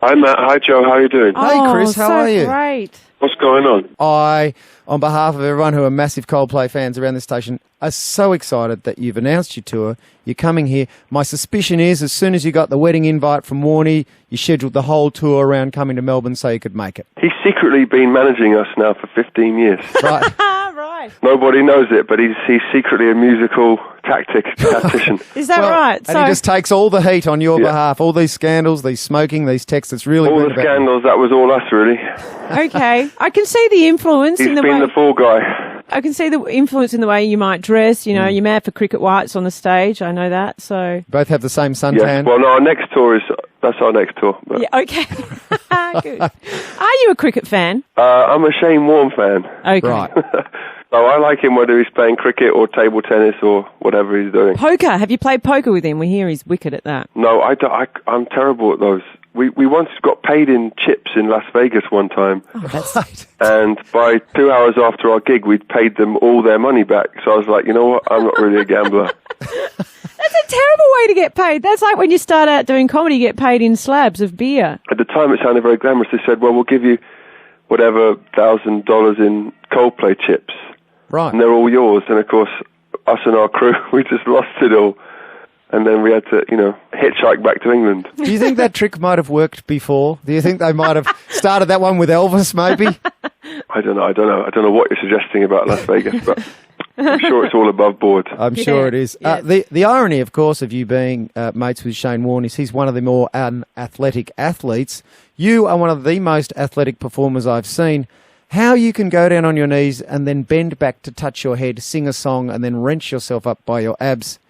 Hi, Matt. Hi, Joe. How are you doing? Hey, Chris, how are you? Great. What's going on? I, on behalf of everyone who are massive Coldplay fans around this station, are so excited that you've announced your tour. You're coming here. My suspicion is as soon as you got the wedding invite from Warnie, you scheduled the whole tour around coming to Melbourne so you could make it. He's secretly been managing us now for 15 years. Right. Right. Nobody knows it, but he's secretly a musical tactician. Is that Well, right? And he just takes all the heat on your Yeah. behalf, all these scandals, these smoking, these texts. It's really All been the about- scandals, that was all us, really. Okay. I can see the influence He's in the been way... the fall guy. I can see the influence in the way you might dress. You know, you're mad for cricket whites on the stage. I know that. So... Both have the same suntan. Yes. Well, no, our next tour is... That's our next tour. But, Yeah, okay. Good. Are you a cricket fan? I'm a Shane Warne fan. Okay. Right. So I like him whether he's playing cricket or table tennis or whatever he's doing. Poker. Have you played poker with him? We hear he's wicked at that. No, I'm terrible at those. We once got paid in chips in Las Vegas one time, Right. and by 2 hours after our gig, we'd paid them all their money back. So I was like, you know what, I'm not really a gambler. That's a terrible way to get paid. That's like when you start out doing comedy, you get paid in slabs of beer. At the time, it sounded very glamorous. They said, well, we'll give you whatever $1,000 in Coldplay chips, Right. and they're all yours. And of course, us and our crew, we just lost it all. And then we had to, hitchhike back to England. Do you think that trick might have worked before? Do you think they might have started that one with Elvis, maybe? I don't know what you're suggesting about Las Vegas, but I'm sure it's all above board. I'm sure it is. yes. The irony, of course, of you being mates with Shane Warne is he's one of the more unathletic athletes. You are one of the most athletic performers I've seen. How you can go down on your knees and then bend back to touch your head, sing a song, and then wrench yourself up by your abs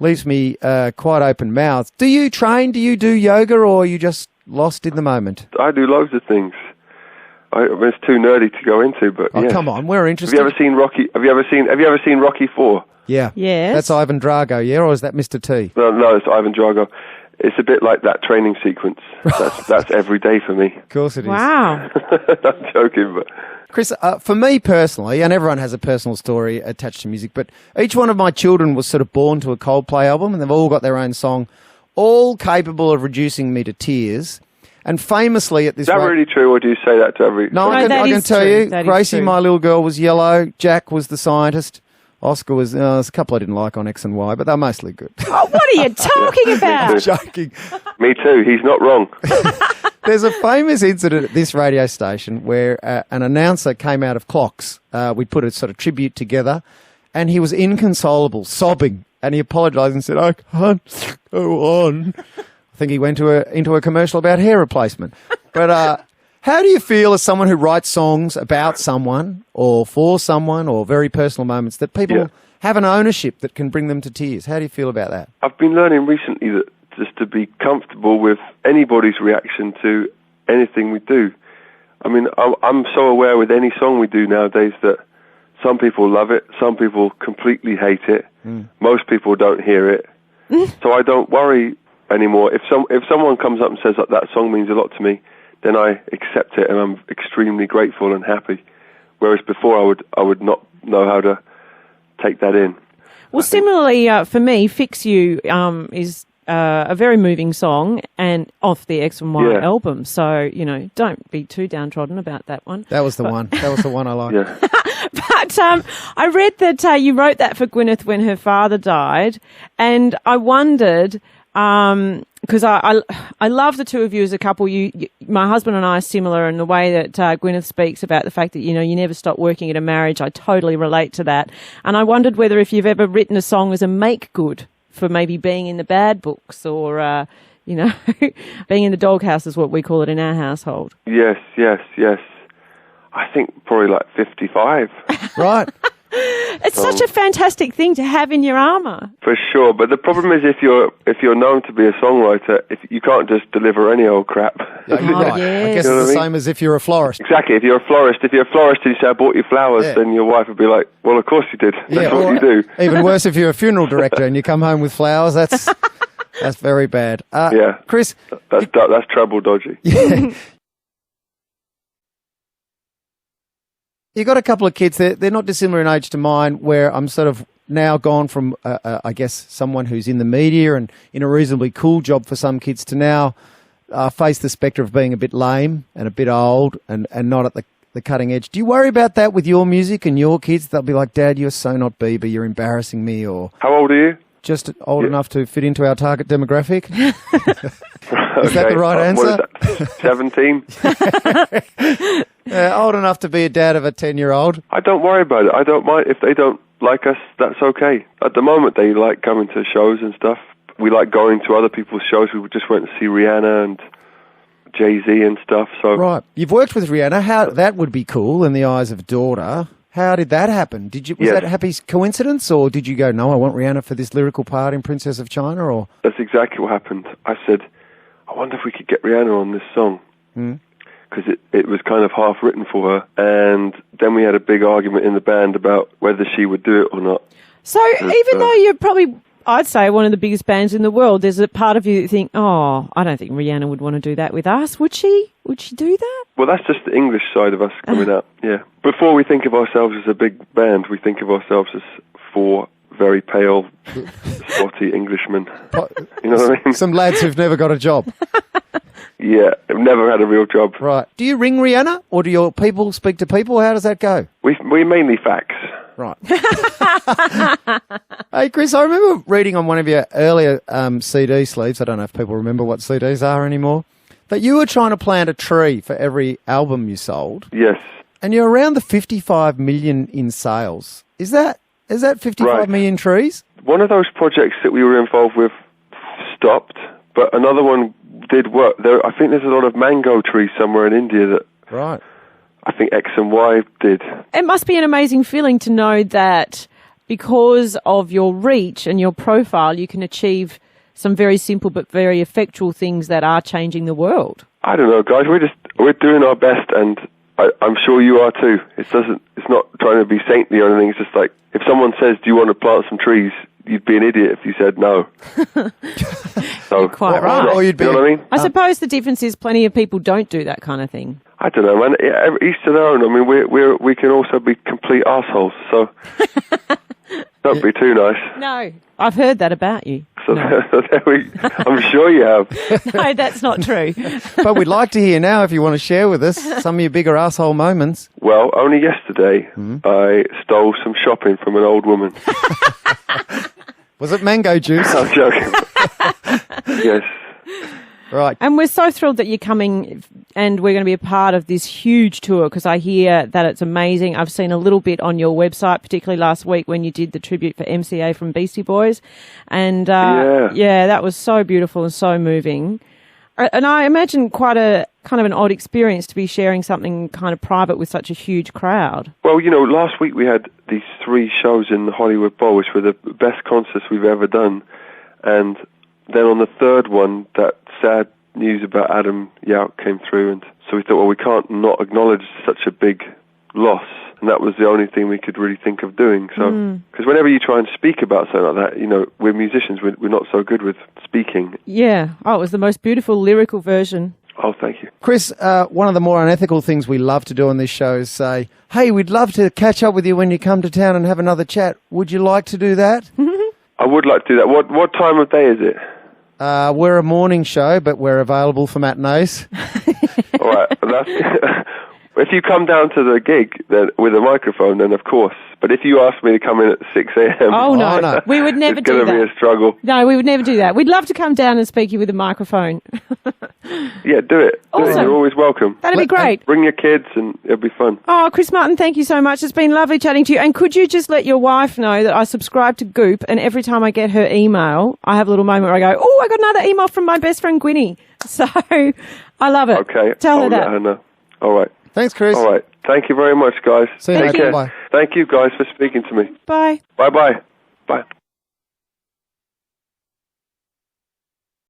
leaves me quite open-mouthed. Do you train? Do you do yoga, or are you just lost in the moment? I do loads of things. I mean, it's too nerdy to go into, but Oh, yes. come on, we're Have interested. you ever seen Rocky? Have you ever seen Rocky 4? Yeah. Yes. That's Ivan Drago, yeah, or is that Mr. T? No, it's Ivan Drago. It's a bit like that training sequence. That's every day for me. Of course it is. Wow. I'm joking, but Chris, for me personally, and everyone has a personal story attached to music, but each one of my children was sort of born to a Coldplay album, and they've all got their own song, all capable of reducing me to tears. And famously at this... is that really true, or do you say that to every... No, No, I that can is tell true. you, That is Gracie, true. my little girl, was yellow, Jack was the scientist, Oscar was... there's a couple I didn't like on X and Y, but they're mostly good. Oh, what are you talking about? Joking. Me too, he's not wrong. There's a famous incident at this radio station where an announcer came out of clocks. We put a sort of tribute together, and he was inconsolable, sobbing, and he apologised and said, "I can't go on." I think he went into a commercial about hair replacement. But how do you feel as someone who writes songs about someone or for someone or very personal moments that people have an ownership that can bring them to tears? How do you feel about that? I've been learning recently that just to be comfortable with anybody's reaction to anything we do. I mean, I'm so aware with any song we do nowadays that some people love it, some people completely hate it, most people don't hear it. So I don't worry anymore. If someone comes up and says that song means a lot to me, then I accept it and I'm extremely grateful and happy. Whereas before I would not know how to take that in. Well, similarly, for me, Fix You is a very moving song and off the X and Y album. So, don't be too downtrodden about that one. That was the one. That was the one I liked. Yeah. But I read that you wrote that for Gwyneth when her father died, and I wondered, because I love the two of you as a couple. My husband and I are similar in the way that Gwyneth speaks about the fact that, you never stop working at a marriage. I totally relate to that. And I wondered whether if you've ever written a song as a make-good for maybe being in the bad books or, being in the doghouse is what we call it in our household. Yes. I think probably like 55. Right. It's such a fantastic thing to have in your armour. For sure, but the problem is if you're known to be a songwriter, if you can't just deliver any old crap. Yeah, you're right. I yes. guess You know it's the what I mean? same as if you're a florist. Exactly. If you're a florist and you say I bought you flowers, then your wife would be like, "Well, of course you did. That's what or you do." even worse if you're a funeral director and you come home with flowers. That's very bad. Chris, That's trouble dodgy. You got a couple of kids. They're not dissimilar in age to mine, where I'm sort of now gone from, I guess, someone who's in the media and in a reasonably cool job for some kids to now face the spectre of being a bit lame and a bit old and not at the cutting edge. Do you worry about that with your music and your kids? They'll be like, Dad, you're so not Bieber, you're embarrassing me, or... How old are you? Just old enough to fit into our target demographic. Okay. Is that the right answer? What is that? 17? Old enough to be a dad of a 10-year-old. I don't worry about it. I don't mind. If they don't like us, that's okay. At the moment, they like coming to shows and stuff. We like going to other people's shows. We just went to see Rihanna and Jay-Z and stuff. So Right. You've worked with Rihanna. How that would be cool in the eyes of a daughter. How did that happen? Was that a happy coincidence, or did you go, no, I want Rihanna for this lyrical part in Princess of China? Or that's exactly what happened. I said, I wonder if we could get Rihanna on this song. Because it was kind of half written for her. And then we had a big argument in the band about whether she would do it or not. So even though you're probably, I'd say, one of the biggest bands in the world, there's a part of you that think, oh, I don't think Rihanna would want to do that with us. Would she? Would she do that? Well, that's just the English side of us coming out, yeah. Before we think of ourselves as a big band, we think of ourselves as 4 very pale, spotty Englishmen. You know what I mean? some lads who've never got a job. Yeah, I've never had a real job. Right. Do you ring Rihanna, or do your people speak to people? How does that go? We mainly fax. Right. Hey, Chris, I remember reading on one of your earlier CD sleeves, I don't know if people remember what CDs are anymore, that you were trying to plant a tree for every album you sold. Yes. And you're around the 55 million in sales. Is that 55 million trees? One of those projects that we were involved with stopped, but another one did work. I think there's a lot of mango trees somewhere in India that Right. I think X and Y did. It must be an amazing feeling to know that because of your reach and your profile, you can achieve some very simple but very effectual things that are changing the world. I don't know, guys. We're doing our best, and I'm sure you are too. It's not trying to be saintly or anything. It's just like if someone says, "Do you want to plant some trees?" You'd be an idiot if you said no. So, You're quite right. Or you'd be, you know what I mean? I suppose the difference is plenty of people don't do that kind of thing. I don't know, man. Each to their own. I mean, we can also be complete assholes. So don't be too nice. No, I've heard that about you. So No. I'm sure you have. No, that's not true. but we'd like to hear now if you want to share with us some of your bigger asshole moments. Well, only yesterday I stole some shopping from an old woman. Was it mango juice? I'm joking. Yes. Right. And we're so thrilled that you're coming and we're going to be a part of this huge tour because I hear that it's amazing. I've seen a little bit on your website, particularly last week when you did the tribute for MCA from Beastie Boys. And yeah, that was so beautiful and so moving. And I imagine quite a kind of an odd experience to be sharing something kind of private with such a huge crowd. Well, you know, last week we had these 3 shows in the Hollywood Bowl, which were the best concerts we've ever done. And then on the 3rd one, that sad news about Adam Yauch came through. And so we thought, well, we can't not acknowledge such a big loss. And that was the only thing we could really think of doing. So, because whenever you try and speak about something like that, you know, we're musicians, we're not so good with speaking. Yeah. Oh, it was the most beautiful lyrical version. Oh, thank you. Chris, one of the more unethical things we love to do on this show is say, hey, we'd love to catch up with you when you come to town and have another chat. Would you like to do that? I would like to do that. What time of day is it? We're a morning show, but we're available for matinees. All right. If you come down to the gig then with a microphone, then of course. But if you ask me to come in at 6 a.m., Oh, no. We would never it's do going to that. be a struggle. No, we would never do that. We'd love to come down and speak you with a microphone. Yeah, do it. Awesome. You're always welcome. That'd be great. Bring your kids and it'll be fun. Oh, Chris Martin, thank you so much. It's been lovely chatting to you. And could you just let your wife know that I subscribe to Goop, and every time I get her email, I have a little moment where I go, oh, I got another email from my best friend Gwynnie. So I love it. Okay. Tell her I'll that. let her know. All right. Thanks, Chris. All right. Thank you very much, guys. See you Take later. care. Bye. Thank you, guys, for speaking to me. Bye. Bye-bye. Bye.